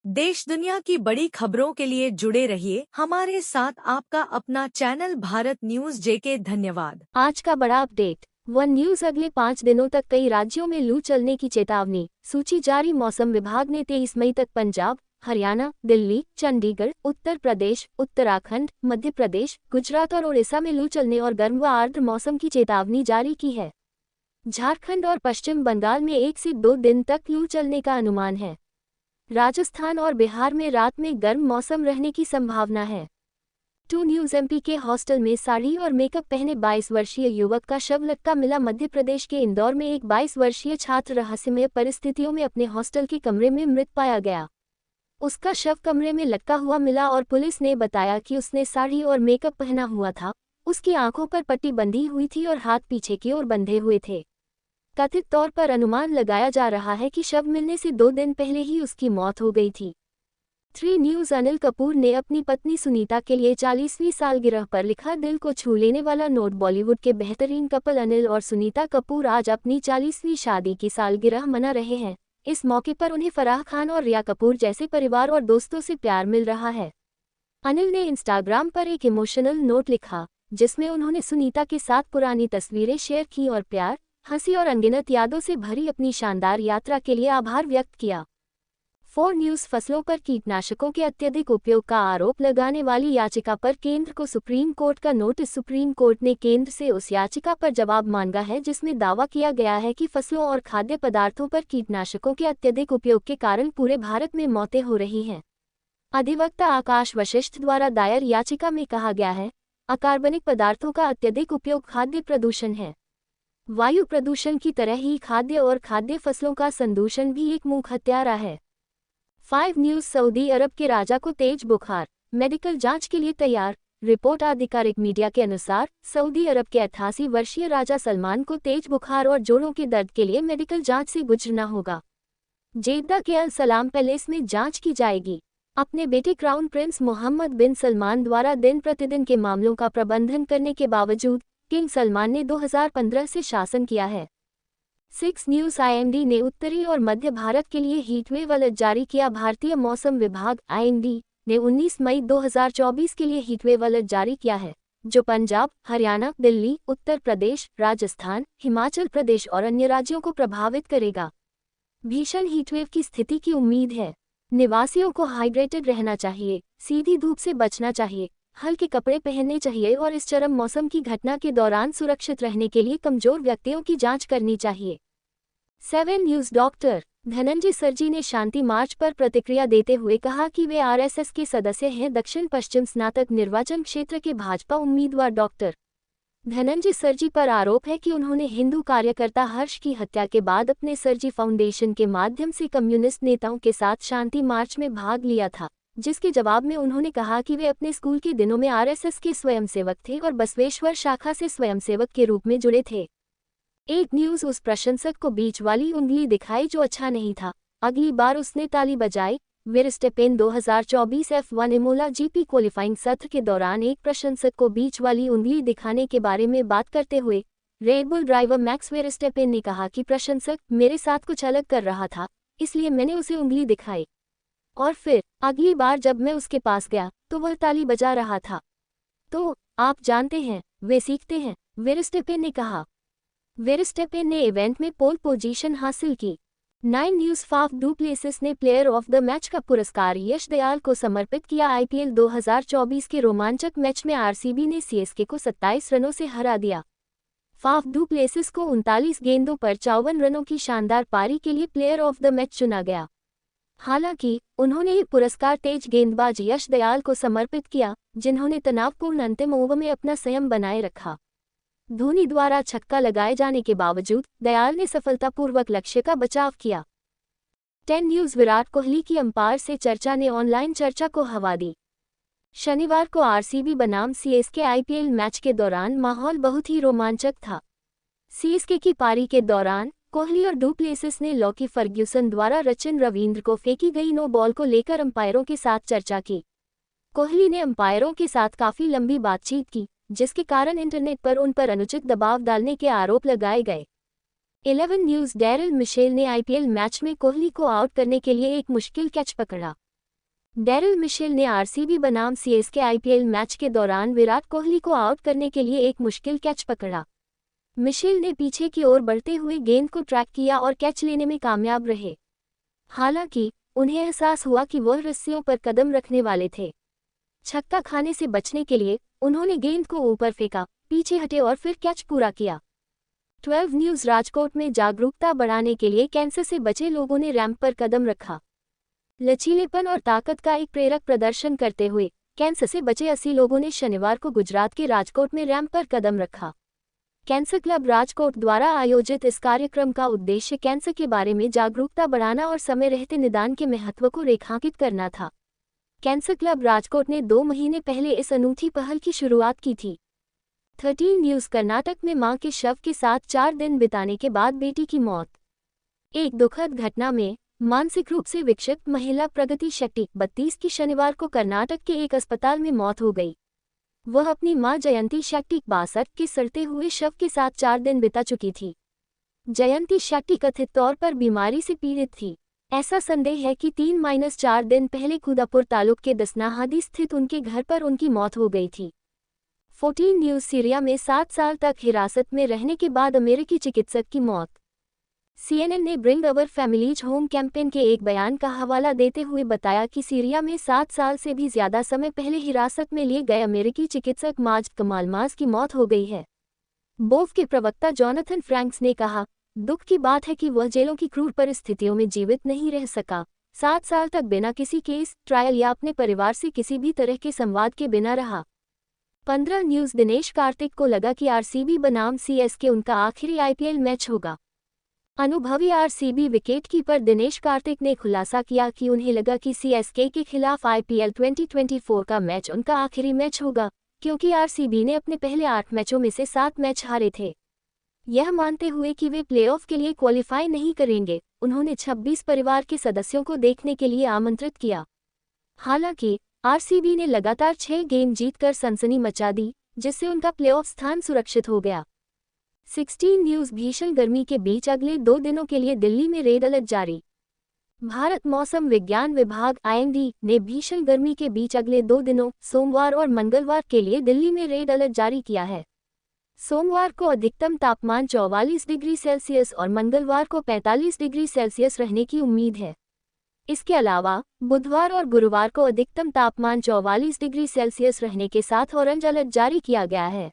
देश दुनिया की बड़ी खबरों के लिए जुड़े रहिए हमारे साथ। आपका अपना चैनल भारत न्यूज जेके। धन्यवाद। आज का बड़ा अपडेट। One news. अगले 5 दिनों तक कई राज्यों में लू चलने की चेतावनी। सूची जारी। मौसम विभाग ने 23 मई तक पंजाब, हरियाणा, दिल्ली, चंडीगढ़, उत्तर प्रदेश, उत्तराखंड, मध्य प्रदेश, गुजरात और ओडिशा में लू चलने और गर्म व आर्द्र मौसम की चेतावनी जारी की है। झारखंड और पश्चिम बंगाल में 1 से 2 दिन तक लू चलने का अनुमान है। राजस्थान और बिहार में रात में गर्म मौसम रहने की संभावना है। 2 न्यूज। एमपी के हॉस्टल में साड़ी और मेकअप पहने 22 वर्षीय युवक का शव लटका मिला। मध्य प्रदेश के इंदौर में एक 22 वर्षीय छात्र रहस्यमय परिस्थितियों में अपने हॉस्टल के कमरे में मृत पाया गया। उसका शव कमरे में लटका हुआ मिला और पुलिस ने बताया कि उसने साड़ी और मेकअप पहना हुआ था। उसकी आंखों पर पट्टी बंधी हुई थी और हाथ पीछे की ओर बंधे हुए थे। कथित तौर पर अनुमान लगाया जा रहा है कि शव मिलने से 2 दिन पहले ही उसकी मौत हो गई थी। 3 न्यूज। अनिल कपूर ने अपनी पत्नी सुनीता के लिए 40वीं सालगिरह पर लिखा दिल को छू लेने वाला नोट। बॉलीवुड के बेहतरीन कपल अनिल और सुनीता कपूर आज अपनी 40वीं शादी की सालगिरह मना रहे हैं। इस मौके पर उन्हें फराह खान और रिया कपूर जैसे परिवार और दोस्तों से प्यार मिल रहा है। अनिल ने इंस्टाग्राम पर एक इमोशनल नोट लिखा, जिसमें उन्होंने सुनीता के साथ पुरानी तस्वीरें शेयर की और प्यार, हंसी और अनगिनत यादों से भरी अपनी शानदार यात्रा के लिए आभार व्यक्त किया। 4 न्यूज। फसलों पर कीटनाशकों के अत्यधिक उपयोग का आरोप लगाने वाली याचिका पर केंद्र को सुप्रीम कोर्ट का नोटिस। सुप्रीम कोर्ट ने केंद्र से उस याचिका पर जवाब मांगा है जिसमें दावा किया गया है कि फसलों और खाद्य पदार्थों पर कीटनाशकों के अत्यधिक उपयोग के कारण पूरे भारत में मौतें हो रही हैं। अधिवक्ता आकाश वशिष्ठ द्वारा दायर याचिका में कहा गया है, अकार्बनिक पदार्थों का अत्यधिक उपयोग खाद्य प्रदूषण है। वायु प्रदूषण की तरह ही खाद्य और खाद्य फसलों का संदूषण भी एक मुख्य हत्यारा है। 5 न्यूज। सऊदी अरब के राजा को तेज बुखार, मेडिकल जांच के लिए तैयार। रिपोर्ट। आधिकारिक मीडिया के अनुसार सऊदी अरब के 88 वर्षीय राजा सलमान को तेज बुखार और जोड़ों के दर्द के लिए मेडिकल जांच से गुजरना होगा। जेद्दा के अल सलाम पैलेस में जांच की जाएगी। अपने बेटे क्राउन प्रिंस मोहम्मद बिन सलमान द्वारा दिन प्रतिदिन के मामलों का प्रबंधन करने के बावजूद किंग सलमान ने 2015 से शासन किया है। 6 न्यूज। आईएमडी ने उत्तरी और मध्य भारत के लिए हीटवेव अलर्ट जारी किया। भारतीय मौसम विभाग आईएमडी ने 19 मई 2024 के लिए हीटवेव अलर्ट जारी किया है, जो पंजाब, हरियाणा, दिल्ली, उत्तर प्रदेश, राजस्थान, हिमाचल प्रदेश और अन्य राज्यों को प्रभावित करेगा। भीषण हीटवेव की स्थिति की उम्मीद है। निवासियों को हाइड्रेटेड रहना चाहिए, सीधी धूप से बचना चाहिए, हल्के कपड़े पहनने चाहिए और इस चरम मौसम की घटना के दौरान सुरक्षित रहने के लिए कमजोर व्यक्तियों की जांच करनी चाहिए। 7 न्यूज। डॉक्टर धनंजय सरजी ने शांति मार्च पर प्रतिक्रिया देते हुए कहा कि वे आरएसएस के सदस्य हैं। दक्षिण पश्चिम स्नातक निर्वाचन क्षेत्र के भाजपा उम्मीदवार डॉक्टर धनंजय सरजी पर आरोप है कि उन्होंने हिंदू कार्यकर्ता हर्ष की हत्या के बाद अपने सरजी फाउंडेशन के माध्यम से कम्युनिस्ट नेताओं के साथ शांति मार्च में भाग लिया था, जिसके जवाब में उन्होंने कहा कि वे अपने स्कूल के दिनों में आरएसएस के स्वयंसेवक थे और बसवेश्वर शाखा से स्वयंसेवक के रूप में जुड़े थे। 1 न्यूज। उस प्रशंसक को बीच वाली उंगली दिखाई जो अच्छा नहीं था, अगली बार उसने ताली बजाई। वेरस्टेपेन 2024 F1 इमोला जीपी क्वालिफाइंग सत्र के दौरान एक प्रशंसक को बीच वाली उंगली दिखाने के बारे में बात करते हुए रेडबुल ड्राइवर मैक्स वेरस्टेपेन ने कहा कि प्रशंसक मेरे साथ कुछ अलग कर रहा था, इसलिए मैंने उसे उंगली दिखाई और फिर अगली बार जब मैं उसके पास गया तो वह ताली बजा रहा था। तो आप जानते हैं, वे सीखते हैं, वेरस्टेपेन ने कहा। वेरस्टेपेन ने इवेंट में पोल पोजीशन हासिल की। 9 न्यूज। फाफ डू प्लेसिस ने प्लेयर ऑफ द मैच का पुरस्कार यश दयाल को समर्पित किया। आईपीएल 2024 के रोमांचक मैच में आरसीबी ने सीएसके को 27 रनों से हरा दिया। फाफ डू प्लेसिस को 39 गेंदों पर 54 रनों की शानदार पारी के लिए प्लेयर ऑफ द मैच चुना गया। हालांकि उन्होंने ये पुरस्कार तेज गेंदबाज यश दयाल को समर्पित किया, जिन्होंने तनावपूर्ण अंतिम ओवर में अपना संयम बनाए रखा। धोनी द्वारा छक्का लगाए जाने के बावजूद दयाल ने सफलतापूर्वक लक्ष्य का बचाव किया। 10 न्यूज। विराट कोहली की अंपायर से चर्चा ने ऑनलाइन चर्चा को हवा दी। शनिवार को आरसीबी बनाम सीएसके आईपीएल मैच के दौरान माहौल बहुत ही रोमांचक था। सीएसके की पारी के दौरान कोहली और डू प्लेसिस ने लॉकी फर्ग्यूसन द्वारा सचिन रवींद्र को फेंकी गई नो बॉल को लेकर अंपायरों के साथ चर्चा की। कोहली ने अंपायरों के साथ काफी लंबी बातचीत की, जिसके कारण इंटरनेट पर उन पर अनुचित दबाव डालने के आरोप लगाए गए। 11 न्यूज। डैरिल मिशेल ने आईपीएल मैच में कोहली को आउट करने के लिए एक मुश्किल कैच पकड़ा। डेरिल मिशेल ने आरसीबी बनाम सीएसके आईपीएल मैच के दौरान विराट कोहली को आउट करने के लिए एक मुश्किल कैच पकड़ा। मिशेल ने पीछे की ओर बढ़ते हुए गेंद को ट्रैक किया और कैच लेने में कामयाब रहे। हालांकि उन्हें एहसास हुआ कि वह रस्सियों पर कदम रखने वाले थे। छक्का खाने से बचने के लिए उन्होंने गेंद को ऊपर फेंका, पीछे हटे और फिर कैच पूरा किया। 12 न्यूज़ राजकोट में जागरूकता बढ़ाने के लिए कैंसर से बचे लोगों ने रैंप पर कदम रखा। लचीलेपन और ताकत का एक प्रेरक प्रदर्शन करते हुए कैंसर से बचे 80 लोगों ने शनिवार को गुजरात के राजकोट में रैंप पर कदम रखा। कैंसर क्लब राजकोट द्वारा आयोजित इस कार्यक्रम का उद्देश्य कैंसर के बारे में जागरूकता बढ़ाना और समय रहते निदान के महत्व को रेखांकित करना था। कैंसर क्लब राजकोट ने 2 महीने पहले इस अनूठी पहल की शुरुआत की थी। 13 न्यूज़ कर्नाटक में मां के शव के साथ 4 दिन बिताने के बाद बेटी की मौत। एक दुखद घटना में मानसिक रूप से विक्षिप्त महिला प्रगति शेट्टी 32 की शनिवार को कर्नाटक के एक अस्पताल में मौत हो गई। वह अपनी मां जयंती शेट्टी 62 के सड़ते हुए शव के साथ 4 दिन बिता चुकी थी। जयंती शेट्टी कथित तौर पर बीमारी से पीड़ित थी। ऐसा संदेह है कि 3-4 दिन पहले खुदापुर तालुक के दसनाहादी स्थित उनके घर पर उनकी मौत हो गई थी। 14 न्यूज़ सीरिया में 7 साल तक हिरासत में रहने के बाद अमेरिकी चिकित्सक की मौत। CNN ने bring our families home campaign के एक बयान का हवाला देते हुए बताया कि सीरिया में 7 साल से भी ज्यादा समय पहले हिरासत में लिए गए अमेरिकी चिकित्सक माज कमालमाज की मौत हो गई है। बोफ के प्रवक्ता जॉनथन फ्रैंक्स ने कहा, दुख की बात है कि वह जेलों की क्रूर परिस्थितियों में जीवित नहीं रह सका। 7 साल तक बिना किसी केस, ट्रायल या अपने परिवार से किसी भी तरह के संवाद के बिना रहा। 15 न्यूज़ दिनेश कार्तिक को लगा कि आरसीबी बनाम सीएसके उनका आखिरी आईपीएल मैच होगा। अनुभवी आरसीबी विकेटकीपर दिनेश कार्तिक ने खुलासा किया कि उन्हें लगा कि सीएसके के खिलाफ आईपीएल 2024 का मैच उनका आखिरी मैच होगा, क्योंकि आरसीबी ने अपने पहले 8 मैचों में से 7 मैच हारे थे। यह मानते हुए कि वे प्लेऑफ के लिए क्वालिफाई नहीं करेंगे, उन्होंने 26 परिवार के सदस्यों को देखने के लिए आमंत्रित किया। हालांकि आरसीबी ने लगातार 6 गेम जीतकर सनसनी मचा दी, जिससे उनका प्लेऑफ स्थान सुरक्षित हो गया। 16 न्यूज़ भीषण गर्मी के बीच अगले 2 दिनों के लिए दिल्ली में रेड अलर्ट जारी। भारत मौसम विज्ञान विभाग IMD ने भीषण गर्मी के बीच अगले 2 दिनों सोमवार और मंगलवार के लिए दिल्ली में रेड अलर्ट जारी किया है। सोमवार को अधिकतम तापमान 44 डिग्री सेल्सियस और मंगलवार को 45 डिग्री सेल्सियस रहने की उम्मीद है। इसके अलावा बुधवार और गुरुवार को अधिकतम तापमान 44 डिग्री सेल्सियस रहने के साथ ऑरेंज अलर्ट जारी किया गया है।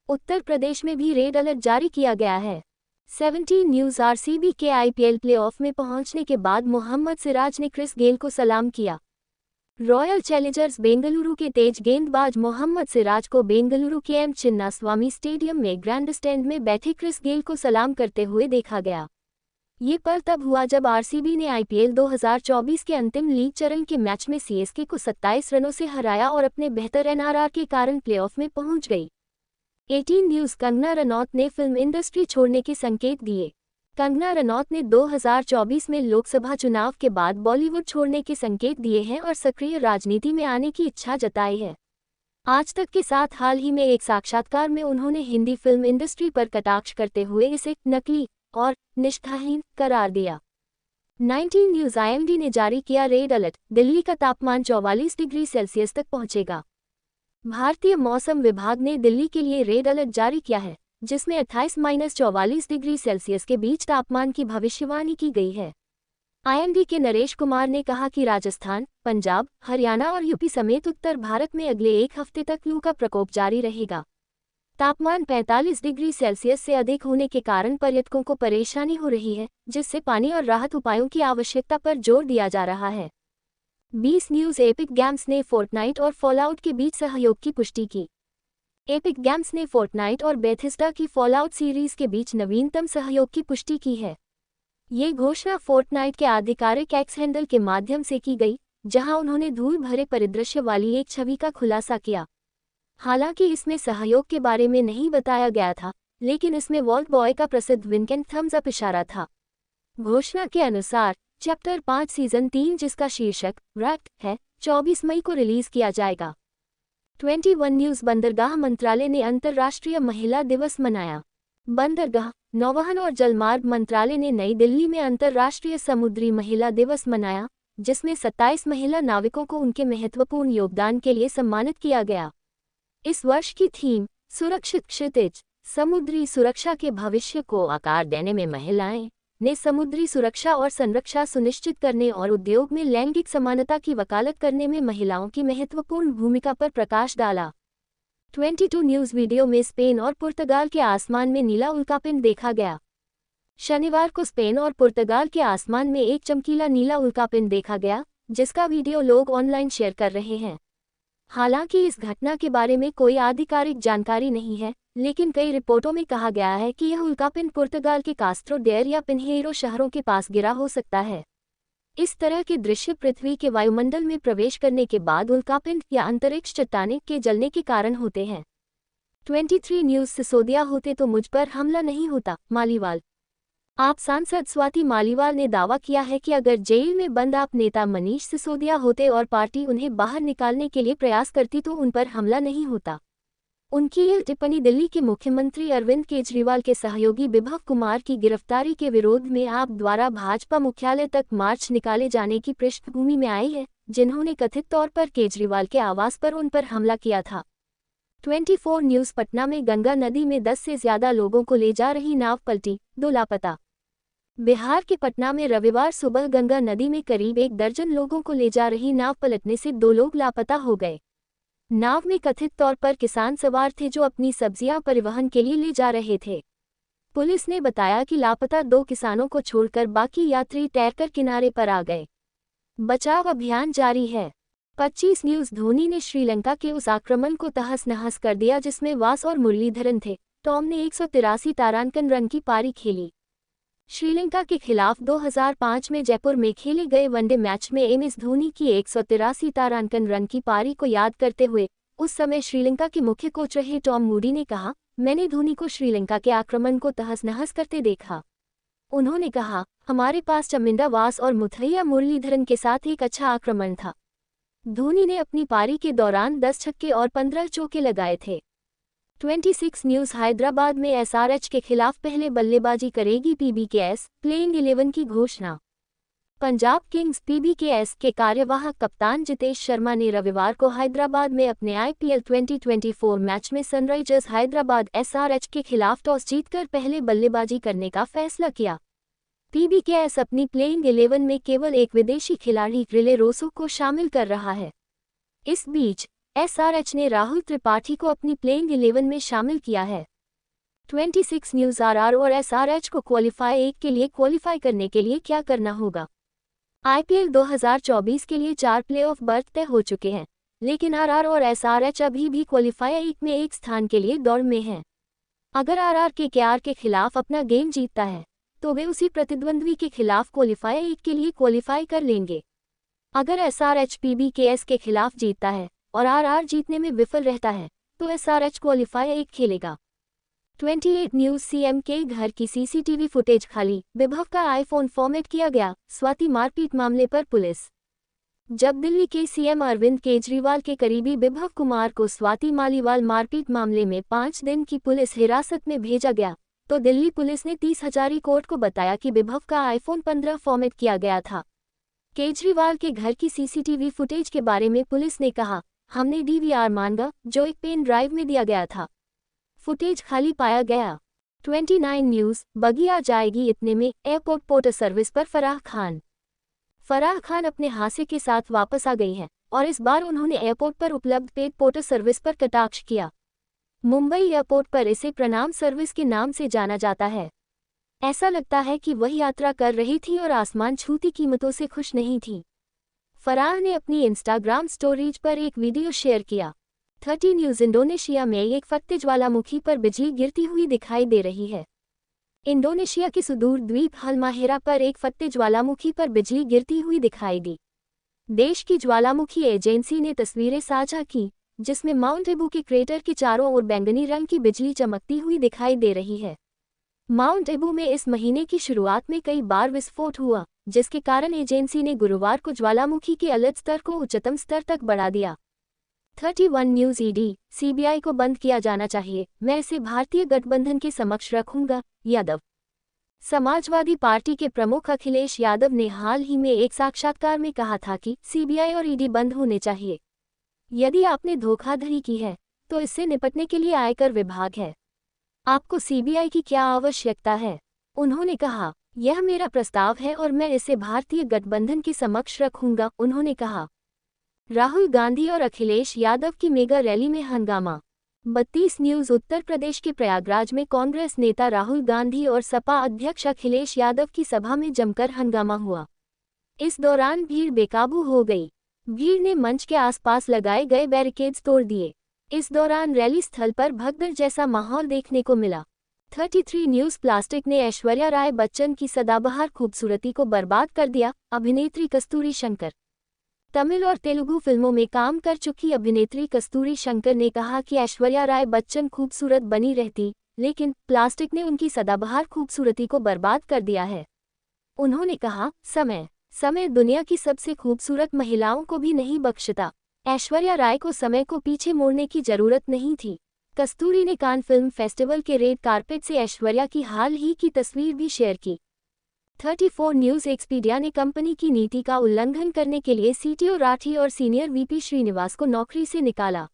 उत्तर प्रदेश में भी रेड अलर्ट जारी किया गया है। 17 न्यूज़ आरसीबी के आईपीएल प्लेऑफ में पहुंचने के बाद मोहम्मद सिराज ने क्रिस गेल को सलाम किया। रॉयल चैलेंजर्स बेंगलुरु के तेज गेंदबाज मोहम्मद सिराज को बेंगलुरु के एम चिन्नास्वामी स्टेडियम में ग्रैंड स्टैंड में बैठे क्रिस गेल को सलाम करते हुए देखा गया। ये पल तब हुआ जब आरसीबी ने आईपीएल 2024 के अंतिम लीग चरण के मैच में सीएसके को 27 रनों से हराया और अपने बेहतर एनआरआर के कारण प्लेऑफ में पहुंच गई। 18 न्यूज़ कंगना रनौत ने फिल्म इंडस्ट्री छोड़ने के संकेत दिए। कंगना रनौत ने 2024 में लोकसभा चुनाव के बाद बॉलीवुड छोड़ने के संकेत दिए हैं और सक्रिय राजनीति में आने की इच्छा जताई है। आज तक के साथ हाल ही में एक साक्षात्कार में उन्होंने हिंदी फिल्म इंडस्ट्री पर कटाक्ष करते हुए इसे नकली और निष्ठाहीन करार दिया। 19 न्यूज़ IMD ने जारी किया रेड अलर्ट, दिल्ली का तापमान 44 डिग्री सेल्सियस तक पहुंचेगा। भारतीय मौसम विभाग ने दिल्ली के लिए रेड अलर्ट जारी किया है, जिसमें 28-44 डिग्री सेल्सियस के बीच तापमान की भविष्यवाणी की गई है। IMD के नरेश कुमार ने कहा कि राजस्थान, पंजाब, हरियाणा और यूपी समेत उत्तर भारत में अगले 1 हफ्ते तक लू का प्रकोप जारी रहेगा। तापमान 45 डिग्री सेल्सियस से अधिक होने के कारण पर्यटकों को परेशानी हो रही है, जिससे पानी और राहत उपायों की आवश्यकता पर जोर दिया जा रहा है। 20 न्यूज़ एपिक गेम्स ने फोर्टनाइट और फॉलआउट के बीच सहयोग की पुष्टि की। एपिक गेम्स ने फोर्टनाइट और बेथिस्डा की फॉलआउट सीरीज के बीच नवीनतम सहयोग की पुष्टि की है। ये घोषणा फोर्टनाइट के आधिकारिक एक्स हैंडल के माध्यम से की गई, जहां उन्होंने धूल भरे परिदृश्य वाली एक छवि का खुलासा किया। हालांकि इसमें सहयोग के बारे में नहीं बताया गया था, लेकिन इसमें वॉल्ट बॉय का प्रसिद्ध विंक एंड थम्स अप इशारा था। घोषणा के अनुसार चैप्टर 5 सीजन 3, जिसका शीर्षक रैप्ट है, 24 मई को रिलीज किया जाएगा। 21 न्यूज़ बंदरगाह मंत्रालय ने अंतर्राष्ट्रीय महिला दिवस मनाया। बंदरगाह, नौवहन और जलमार्ग मंत्रालय ने नई दिल्ली में अंतर्राष्ट्रीय समुद्री महिला दिवस मनाया, जिसमें 27 महिला नाविकों को उनके महत्वपूर्ण योगदान के लिए सम्मानित किया गया। इस वर्ष की थीम सुरक्षित क्षितिज, समुद्री सुरक्षा के भविष्य को आकार देने में महिलाएं ने समुद्री सुरक्षा और संरक्षा सुनिश्चित करने और उद्योग में लैंगिक समानता की वकालत करने में महिलाओं की महत्वपूर्ण भूमिका पर प्रकाश डाला। 22 न्यूज़ वीडियो में स्पेन और पुर्तगाल के आसमान में नीला उल्कापिंड देखा गया। शनिवार को स्पेन और पुर्तगाल के आसमान में एक चमकीला नीला उल्कापिंड देखा गया, जिसका वीडियो लोग ऑनलाइन शेयर कर रहे हैं। हालांकि इस घटना के बारे में कोई आधिकारिक जानकारी नहीं है, लेकिन कई रिपोर्टों में कहा गया है कि यह उल्कापिंड पुर्तगाल के कास्ट्रो डेयर या पिन्हेरो शहरों के पास गिरा हो सकता है। इस तरह के दृश्य पृथ्वी के वायुमंडल में प्रवेश करने के बाद उल्कापिंड या अंतरिक्ष चट्टाने के जलने के कारण होते हैं। 23 न्यूज़ सिसोदिया होते तो मुझ पर हमला नहीं होता, मालीवाल। आप सांसद स्वाति मालीवाल ने दावा किया है कि अगर जेल में बंद आप नेता मनीष सिसोदिया होते और पार्टी उन्हें बाहर निकालने के लिए प्रयास करती तो उन पर हमला नहीं होता। उनकी यह टिप्पणी दिल्ली के मुख्यमंत्री अरविंद केजरीवाल के सहयोगी बिभव कुमार की गिरफ्तारी के विरोध में आप द्वारा भाजपा मुख्यालय तक मार्च निकाले जाने की पृष्ठभूमि में आई है, जिन्होंने कथित तौर पर केजरीवाल के आवास पर उन पर हमला किया था। 24 न्यूज़ पटना में गंगा नदी में 10 से ज्यादा लोगों को ले जा रही नाव पलटी, 2 लापता। बिहार के पटना में रविवार सुबह गंगा नदी में करीब 1 दर्जन लोगों को ले जा रही नाव पलटने से 2 लोग लापता हो गए। नाव में कथित तौर पर किसान सवार थे जो अपनी सब्जियां परिवहन के लिए ले जा रहे थे। पुलिस ने बताया कि लापता 2 किसानों को छोड़कर बाकी यात्री तैरकर किनारे पर आ गए। बचाव अभियान जारी है। 25 न्यूज़ धोनी ने श्रीलंका के उस आक्रमण को तहस-नहस कर दिया जिसमें वास और मुरलीधरन थे। टॉम ने 183 तारांकन रन की पारी खेली। श्रीलंका के खिलाफ 2005 में जयपुर में खेले गए वनडे मैच में एमएस धोनी की 183 तारांकन रन की पारी को याद करते हुए उस समय श्रीलंका के मुख्य कोच रहे टॉम मूडी ने कहा, मैंने धोनी को श्रीलंका के आक्रमण को तहस-नहस करते देखा। उन्होंने कहा, हमारे पास चमिंदा वास और मुथैया मुरलीधरन के साथ एक अच्छा आक्रमण था। धोनी ने अपनी पारी के दौरान 10 छक्के और 15 चौके लगाए थे। 26 न्यूज़ हैदराबाद में एसआरएच के खिलाफ पहले बल्लेबाजी करेगी पीबीकेएस, प्लेइंग 11 की घोषणा। पंजाब किंग्स पीबीकेएस के कार्यवाहक कप्तान जितेश शर्मा ने रविवार को हैदराबाद में अपने आईपीएल 2024 मैच में सनराइजर्स हैदराबाद एसआरएच के खिलाफ टॉस जीतकर पहले बल्लेबाजी करने का फैसला किया। पीबीकेएस अपनी प्लेइंग 11 में केवल एक विदेशी खिलाड़ी रिले रोसो को शामिल कर रहा है। इस बीच एसआरएच ने राहुल त्रिपाठी को अपनी प्लेइंग 11 में शामिल किया है। 26 न्यूज़ आरआर और एसआरएच को क्वालीफाई 1 के लिए क्वालीफाई करने के लिए क्या करना होगा। आईपीएल 2024 के लिए 4 प्लेऑफ बर्थ तय हो चुके हैं, लेकिन आरआर और एसआरएच अभी भी क्वालीफाई 1 में एक स्थान के लिए दौड़ में हैं। अगर आरआर केकेआर के खिलाफ अपना गेम जीतता है, तो वे उसी प्रतिद्वंद्वी के खिलाफ क्वालीफाई 1 के लिए क्वालीफाई कर लेंगे। अगर एसआरएच पीबीकेएस के खिलाफ जीतता है और आरआर जीतने में विफल रहता है, तो एसआरएच क्वालीफाई 1 खेलेगा। 28 न्यूज़ सीएम के घर की सीसीटीवी फुटेज खाली, विभव का आईफोन फॉर्मेट किया गया, स्वाति मारपीट मामले पर पुलिस। जब दिल्ली के सीएम अरविंद केजरीवाल के करीबी विभव कुमार को स्वाति मालीवाल मारपीट मामले में 5 दिन की पुलिस हिरासत में भेजा गया, तो दिल्ली पुलिस ने 30 हजारी कोर्ट को बताया कि विभव का आईफोन 15 फॉर्मेट किया गया था। केजरीवाल के घर की सीसीटीवी फुटेज के बारे में पुलिस ने कहा, हमने डीवीआर मांगा, जो एक पेन ड्राइव में दिया गया था। फुटेज खाली पाया गया। 29 न्यूज़ बगी आ जाएगी इतने में एयरपोर्ट पोर्टर सर्विस पर फराह खान। फराह खान अपने हास्य के साथ वापस आ गई हैं और इस बार उन्होंने एयरपोर्ट पर उपलब्ध पेड पोर्टर सर्विस पर कटाक्ष किया। मुंबई एयरपोर्ट पर इसे प्रणाम सर्विस के नाम से जाना जाता है। ऐसा लगता है कि वह यात्रा कर रही थी और आसमान छूती कीमतों से खुश नहीं थी। फराह ने अपनी इंस्टाग्राम स्टोरीज पर एक वीडियो शेयर किया। 30 न्यूज़ इंडोनेशिया में एक फत्ते ज्वालामुखी पर बिजली गिरती हुई दिखाई दे रही है। इंडोनेशिया के सुदूर द्वीप हलमाहेरा पर एक फत्ते ज्वालामुखी पर बिजली गिरती हुई दिखाई दी। देश की ज्वालामुखी एजेंसी ने तस्वीरें साझा की, जिसमें माउंट एबू के क्रेटर के चारों ओर बैंगनी रंग की बिजली चमकती हुई दिखाई दे रही है। माउंट एबू में इस महीने की शुरुआत में कई बार विस्फोट हुआ, जिसके कारण एजेंसी ने गुरुवार को ज्वालामुखी के अलर्ट स्तर को उच्चतम स्तर तक बढ़ा दिया। 31 न्यूज़ ईडी, सीबीआई को बंद किया जाना चाहिए, मैं इसे भारतीय गठबंधन के समक्ष रखूंगा, यादव। समाजवादी पार्टी के प्रमुख अखिलेश यादव ने हाल ही में एक साक्षात्कार में कहा था कि सीबीआई और ईडी बंद होने चाहिए। यदि आपने धोखाधड़ी की है तो इससे निपटने के लिए आयकर विभाग है। आपको सीबीआई की क्या आवश्यकता है? उन्होंने कहा, यह मेरा प्रस्ताव है और मैं इसे भारतीय गठबंधन के समक्ष रखूंगा। उन्होंने कहा। राहुल गांधी और अखिलेश यादव की मेगा रैली में हंगामा। 32 न्यूज़ उत्तर प्रदेश के प्रयागराज में कांग्रेस नेता राहुल गांधी और सपा अध्यक्ष अखिलेश यादव की सभा में जमकर हंगामा हुआ। इस दौरान भीड़ बेकाबू हो गई। भीड़ ने मंच के आसपास लगाए गए बैरिकेड्स तोड़ दिए। इस दौरान रैली स्थल पर भगदड़ जैसा माहौल देखने को मिला। 33 न्यूज़ प्लास्टिक ने ऐश्वर्या राय बच्चन की सदाबहार खूबसूरती को बर्बाद कर दिया। अभिनेत्री कस्तूरी शंकर। तमिल और तेलुगु फिल्मों में काम कर चुकी अभिनेत्री कस्तूरी शंकर ने कहा कि ऐश्वर्या राय बच्चन खूबसूरत बनी रहती, लेकिन प्लास्टिक ने उनकी सदाबहार खूबसूरती को बर्बाद कर दिया है। उन्होंने कहा, समय दुनिया की सबसे खूबसूरत महिलाओं को भी नहीं बख्शता। ऐश्वर्या राय को समय को पीछे मोड़ने की जरूरत नहीं थी। कस्तूरी ने कान फिल्म फेस्टिवल के रेड कार्पेट से ऐश्वर्या की हाल ही की तस्वीर भी शेयर की। 34 न्यूज़ एक्सपीडिया ने कंपनी की नीति का उल्लंघन करने के लिए सीटीओ राठी और सीनियर वीपी श्रीनिवास को नौकरी से निकाला।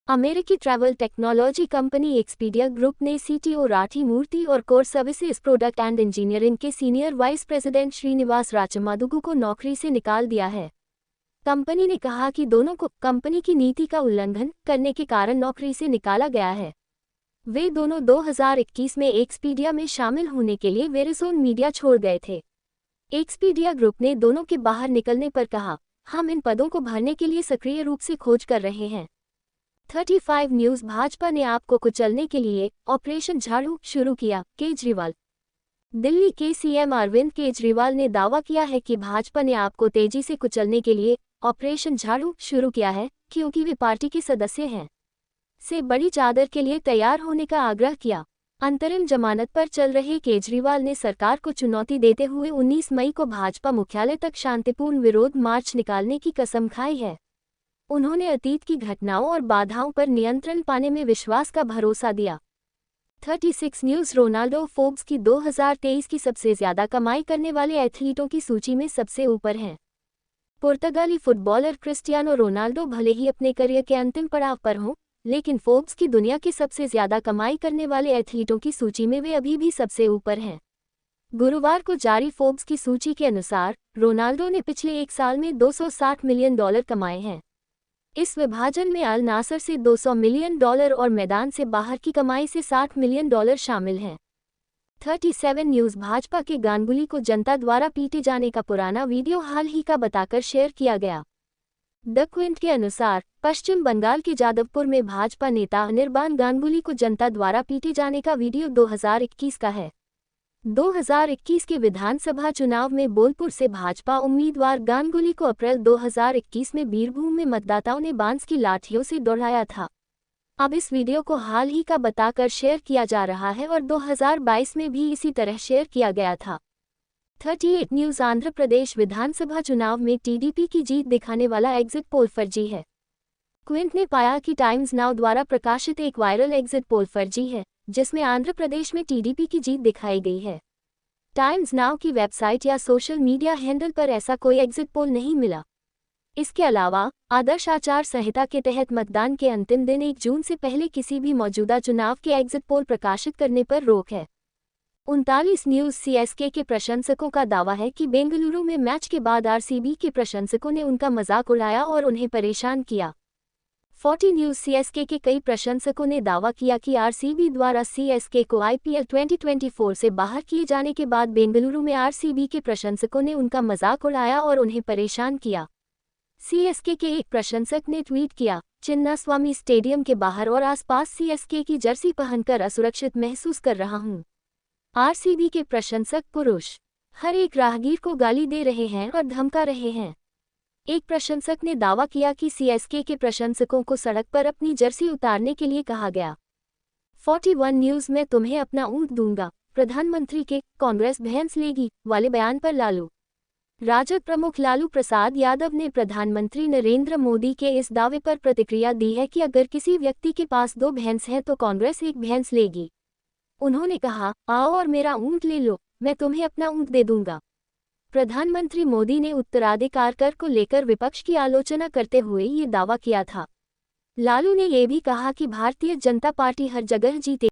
अमेरिकी travel technology company Expedia group ने सीटीओ राठी मूर्ति और core services product and engineering के सीनियर वाइस प्रेसिडेंट श्रीनिवास राचमादुगु को नौकरी से निकाल दिया है। कंपनी ने कहा कि दोनों को कंपनी की नीति का उल्लंघन करने के कारण नौकरी से निकाला गया है। वे दोनों 2021 में एक्सपीडिया में शामिल होने के लिए वेरिज़ोन मीडिया छोड़ गए थे। एक्सपीडिया ग्रुप ने दोनों के बाहर निकलने पर कहा, हम इन पदों को भरने के लिए सक्रिय रूप से खोज कर रहे हैं। 35 न्यूज़ भाजपा ने आपको कुचलने के लिए ऑपरेशन झाड़ू शुरू किया। केजरीवाल। दिल्ली के सीएम अरविंद केजरीवाल ने दावा किया है कि भाजपा ने आपको तेजी से कुचलने के लिए ऑपरेशन झाड़ू शुरू किया है, क्योंकि वे पार्टी के सदस्य हैं। से बड़ी चादर के लिए तैयार होने का आग्रह किया। अंतरिम जमानत पर चल रहे केजरीवाल ने सरकार को चुनौती देते हुए 19 मई को भाजपा मुख्यालय तक शांतिपूर्ण विरोध मार्च निकालने की कसम खाई है। उन्होंने अतीत की घटनाओं और बाधाओं पर नियंत्रण पाने में विश्वास का भरोसा दिया। 36 न्यूज़ रोनाल्डो फोर्ब्स की 2023 की सबसे ज्यादा कमाई करने वाले एथलीटों की सूची में सबसे ऊपर हैं। पुर्तगाली फुटबॉलर क्रिस्टियानो रोनाल्डो भले ही अपने करियर के अंतिम पड़ाव पर हों, लेकिन फोर्ब्स की दुनिया के सबसे ज्यादा कमाई करने वाले एथलीटों की सूची में वे अभी भी सबसे ऊपर हैं। गुरुवार को जारी फोर्ब्स की सूची के अनुसार रोनाल्डो ने पिछले एक साल में $260 मिलियन कमाए हैं। इस विभाजन में अल नासर से $200 मिलियन और मैदान से बाहर की कमाई से $60 मिलियन शामिल हैं। 37 न्यूज़ भाजपा के गांगुली को जनता द्वारा पीटे जाने का पुराना वीडियो हाल ही का बताकर शेयर किया गया। द क्विंट के अनुसार पश्चिम बंगाल के जादवपुर में भाजपा नेता अनिर्बान गांगुली को जनता द्वारा पीटे जाने का वीडियो 2021 का है। 2021 के विधानसभा चुनाव में बोलपुर से भाजपा उम्मीदवार गांगुली को अप्रैल 2021 में बीरभूम में मतदाताओं ने बांस की लाठियों से दौड़ाया था। अब इस वीडियो को हाल ही का बताकर शेयर किया जा रहा है और 2022 में भी इसी तरह शेयर किया गया था। 38 न्यूज़ आंध्र प्रदेश विधानसभा चुनाव में टीडीपी की जीत दिखाने वाला एग्जिट पोल फर्जी है। क्विंट ने पाया कि टाइम्स नाउ द्वारा प्रकाशित एक वायरल एग्जिट पोल फर्जी है, जिसमें आंध्र प्रदेश में टीडीपी की जीत दिखाई गई है। टाइम्स नाउ की वेबसाइट या सोशल मीडिया हैंडल पर ऐसा कोई एग्जिट पोल नहीं मिला। इसके अलावा आदर्श आचार संहिता के तहत मतदान के अंतिम दिन 1 जून से पहले किसी भी मौजूदा चुनाव के एग्जिट पोल प्रकाशित करने पर रोक है। 39 न्यूज़ सीएसके के प्रशंसकों का दावा है कि बेंगलुरु में मैच के बाद आरसीबी के प्रशंसकों ने उनका मजाक उड़ाया और उन्हें परेशान किया। 40 न्यूज़ सीएसके के कई प्रशंसकों ने दावा किया कि आरसीबी द्वारा सीएसके को आईपीएल 2024 से बाहर किए जाने के बाद बेंगलुरु में आरसीबी के प्रशंसकों ने उनका मजाक उड़ाया और उन्हें परेशान किया। सीएसके के एक प्रशंसक ने ट्वीट किया, चिन्नास्वामी स्टेडियम के बाहर और आसपास सीएसके की जर्सी पहनकर असुरक्षित महसूस कर रहा हूं। आरसीबी के प्रशंसक पुरुष हर एक राहगीर को गाली दे रहे हैं और धमका रहे हैं। एक प्रशंसक ने दावा किया कि सीएसके के प्रशंसकों को सड़क पर अपनी जर्सी उतारने के लिए कहा गया। 41 न्यूज़ में तुम्हें अपना ऊंट दूंगा, प्रधानमंत्री के कांग्रेस भैंस लेगी वाले बयान पर लालू राजद प्रमुख लालू प्रसाद यादव ने प्रधानमंत्री नरेंद्र मोदी के इस दावे पर प्रतिक्रिया दी है कि अगर किसी व्यक्ति के पास 2 भैंस हैं तो कांग्रेस 1 भैंस लेगी। उन्होंने कहा, आओ और मेरा ऊंट ले लो, मैं तुम्हें अपना ऊंट दे दूंगा। प्रधानमंत्री मोदी ने उत्तराधिकार कर को लेकर विपक्ष की आलोचना करते हुए ये दावा किया था। लालू ने ये भी कहा कि भारतीय जनता पार्टी हर जगह जीते